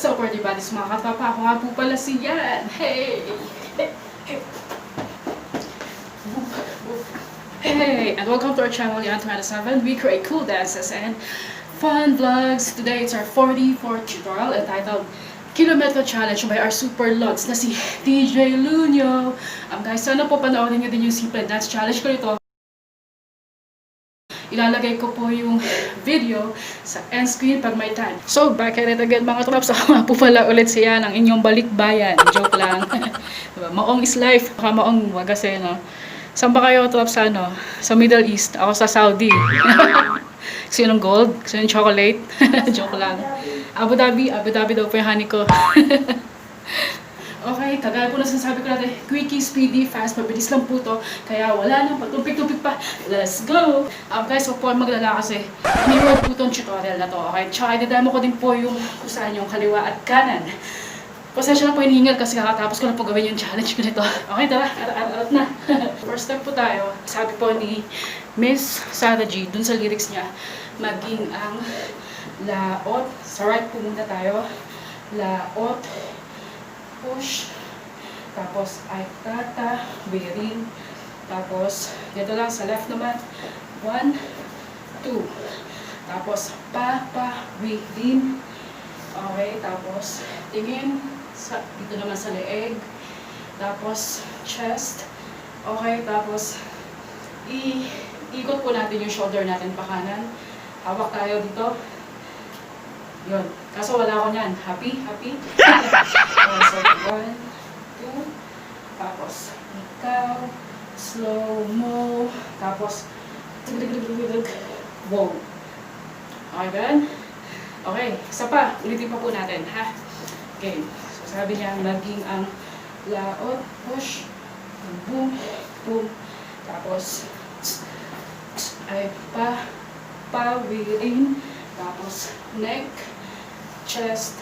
What's up, worthy buddies, mga katropa? Ako nga po pala si Yan. Hey! Hey! And welcome to our channel, Yan 27. We create cool dances and fun vlogs. Today, it's our 44th tutorial entitled Kilometro Challenge by our super lods na si DJ Loonyo. Guys, sana po panoorin nyo din yung Simpleng dance challenge ko nito. Ilalagay ko po yung video sa end screen pag may time. So, back at it again mga trops. Ako nga po pala ulit siya ng inyong balikbayan. Joke lang. Diba? Maong is life. Baka maong wag kasi, no? Saan ba kayo trops sa, ano? Sa Middle East. Ako sa Saudi. Gusto yun ng gold? Gusto yun ng chocolate? Joke lang. Abu Dhabi daw po yung honeyko. Okay, kagaya po na sinasabi ko natin, quickie, speedy, fast, mabilis lang po to. Kaya wala nang pagtumpik-tumpik pa. Let's go! Guys, huwag po maglala kasi iniwag po itong tutorial na to. Okay, tsaka idademo ko din po yung kung saan yung kaliwa at kanan. Pasensya na po hinihingal kasi kakatapos ko na po gawin yung challenge ko nito. Okay, tara, arat na. First step po tayo, sabi po ni Miss Sarah G, dun sa lyrics niya, maging ang laot. Sa right po muna tayo. Laot. Push, tapos ay tatawirin, tapos dito lang sa left naman, 1, 2, tapos papawirin, okay, tapos tingin sa, dito naman sa leeg, tapos chest, okay, tapos iikot po natin yung shoulder natin pa kanan, hawak tayo dito. Yun. Kaso wala ko niyan. Happy? Happy? So, 1, 2, tapos, ikaw, slow-mo, tapos, wow. Okay ba? Okay, isa pa. Ulitin pa po natin, ha? Okay. So, sabi niya, maging ang laot, push, boom, boom, tapos, ay pawirin, tapos, neck, chest,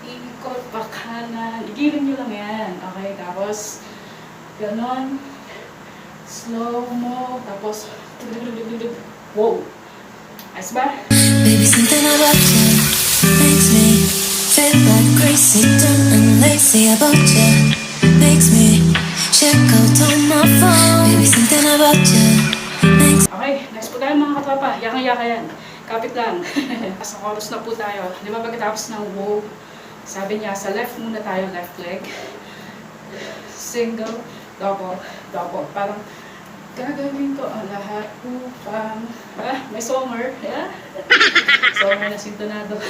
ikot pa kanan, igiling nyo lang yan, okay, tapos, ganon, slow mo, tapos, wow, ayos ba? Baby, something about you makes me feel like crazy, dumb and lazy about you, makes me check out on my phone. Baby, something about you makes. Okay, next po tayo mga katropa, yakang-yaka yan. Kapit lang. Sa chorus na po tayo. Di ba pagkatapos ng wow, sabi niya, sa left muna tayo, left leg. Single, double, double. Parang, gagawin ko ang lahat upang, may songer, yeah? Songer na sintonado.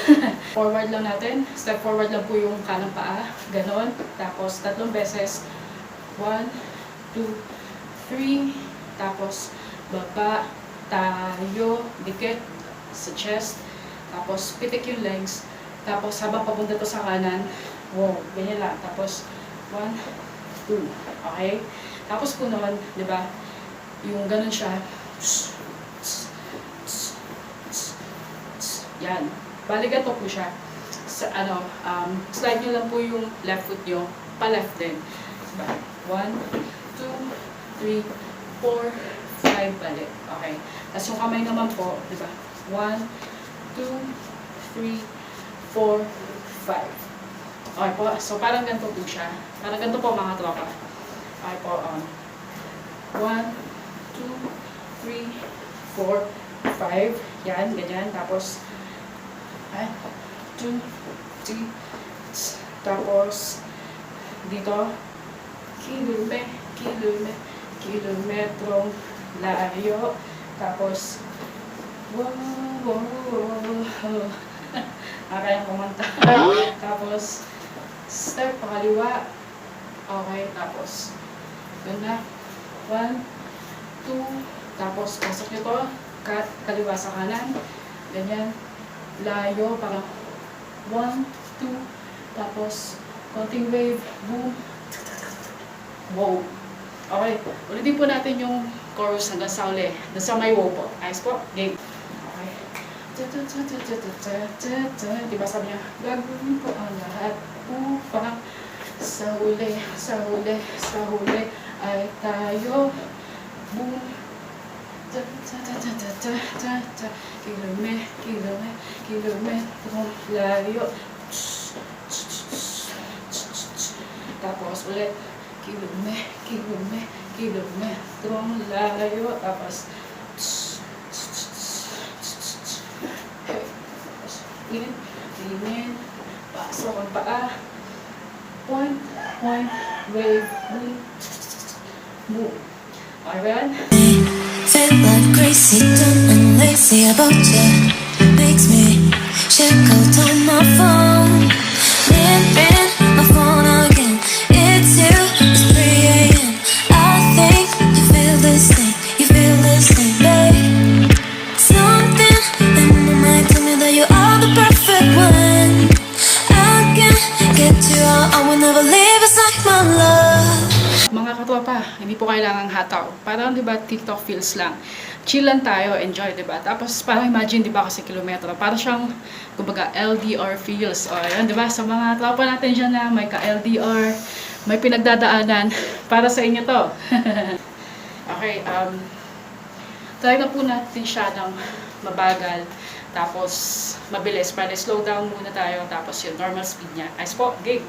Forward lang natin. Step forward lang po yung kanang paa. Ganon. Tapos, 3 beses. 1, 2, 3. Tapos, baba, tayo, dikit sa chest, tapos pitik yung legs, tapos habang papunta to sa kanan, wow, ganyan lang, tapos 1, 2, okay? Tapos po noon, di ba, yung ganun siya, yan, balikan po siya, sa ano, slide nyo lang po yung left foot nyo, pa left din, diba? 1, 2, 3, 4, 5, balik, okay? Tapos yung kamay naman po, di ba? 1, 2, 3, 4, 5. Okay po. So, parang ganito po siya. Parang ganito po mga tropa. Okay po. 1, 2, 3, 4, 5. Yan. Ganyan. Tapos, 2, 3, tapos, dito, kilometrong layo. Tapos, wow, wow, wow. Kayang kumanta. Tapos, step pakaliwa. Okay, tapos, yun na. 1, 2, tapos, pasok nyo to. Kaliwa sa kanan. Ganyan. Layo, parang 1, 2, tapos, konting wave. Boom. Wow. Okay, ulitin po natin yung chorus hanggang sa uli. Nasa may wow po. Ayos po. Game. Okay. Diba sabi niya, gagawin ko ang lahat upang sa huli ay tayo. Boom. Kilometro layo. Tapos ulit, kilometrong lalayo. Tapos, in, pasok ang paa. Point, wave, boom, boom. Okay ba yan? Feel like crazy, dumb and lazy about you. Makes me check out on my phone. Ring, my phone again. It's you, it's 3 a.m. I think you feel this thing, babe. Something in my mind tell me that you are the perfect one. I can't get you out, I will never leave, it's like my love. Mga katropa, hindi po kailangang hataw. Parang, di ba, TikTok feels lang. Chill lang tayo, enjoy, di ba? Tapos, parang imagine, di ba, kasi kilometro. Parang siyang, kumbaga, LDR feels. O, yun, di ba? Sa mga tropa natin dyan na may ka-LDR, may pinagdadaanan, para sa inyo to. Okay, try na po natin siya ng mabagal. Tapos, mabilis. Para slow down muna tayo. Tapos, yung normal speed niya. Ayos po, game!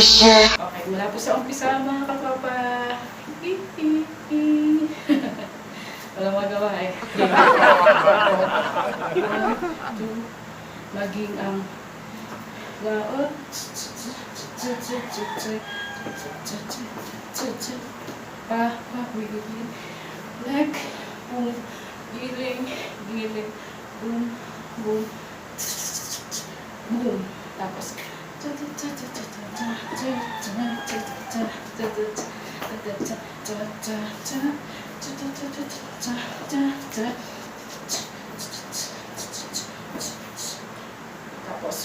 Okay, mula po sa umpisa mga katropa. Walang magawa eh. Maging ang laot. Papawigin. Leg. Boom. Giling. Boom. Boom. Boom. Tapos. Tapos, tapos,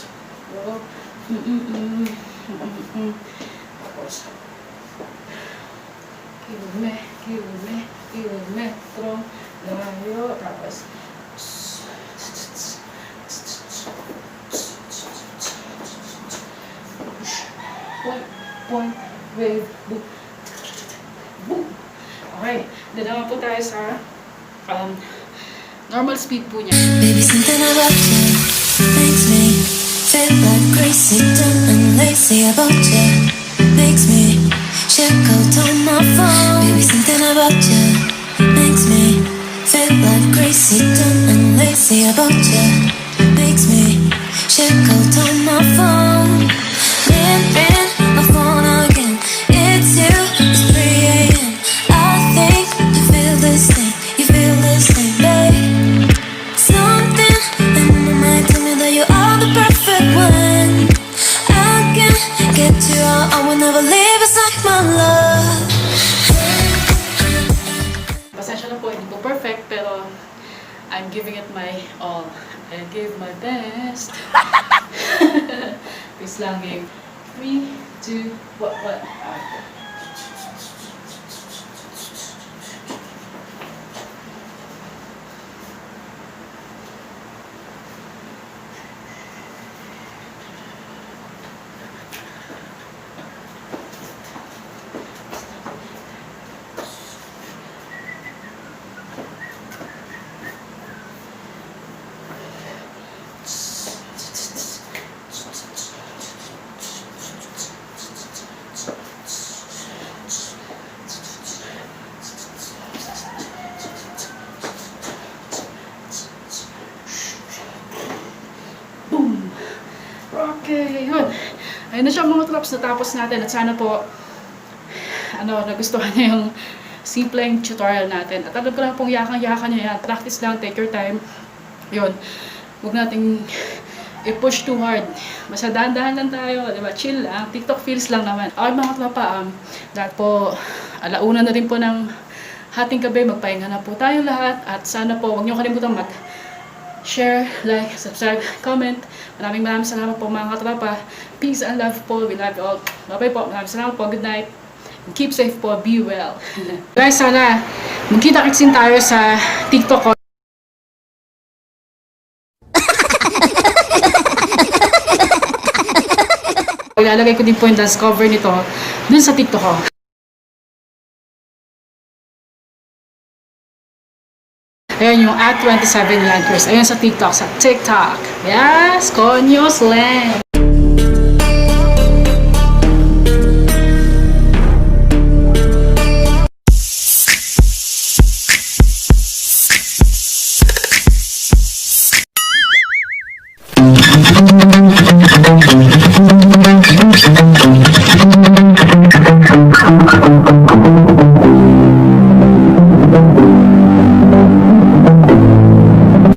kilometro layo, tapos, point, wave, boom, boom. Okay, doon naman po tayo sa normal speed po niya. Baby, something about you makes me feel like crazy, dumb and lazy about you. Makes me check out on my phone. Baby, something about you makes me feel like crazy, dumb and lazy about you. Makes me check out on my phone. Ring, my phone again. It's you, it's 3 a.m. I think you feel this thing, babe. Something in my mind tell me that you are the perfect one. I can't get you out, I will never leave, it's like my love. Pasensya na po, hindi po perfect, pero I'm giving it my all. I give my best. Peace lang, game. 3, 2, what? Ayun na siya mga trops, natapos natin at sana po nagustuhan niyo yung simpleng tutorial natin. At alam ko lang pong yakang-yakan niyo yan. Practice lang, take your time. Yun. Huwag nating i-push too hard. Basta dahan-dahan lang tayo, diba? Chill lang. TikTok feels lang naman. Okay mga tropa, dahil po, alauna na rin po ng hating gabi, magpahinga na po tayo lahat. At sana po, huwag niyo kalimutan share, like, subscribe, comment. Maraming salamat po mga katropa. Peace and love po. We love you all. Bye-bye po. Maraming salamat po. Good night. Keep safe po. Be well. Guys, sana magkita-kitsin tayo sa TikTok ko. Ilalagay ko din po yung dance cover nito dun sa TikTok ko. Ayan yung at 27 Yankers. Ayan sa TikTok. Sa TikTok. Yes! Konyo slang!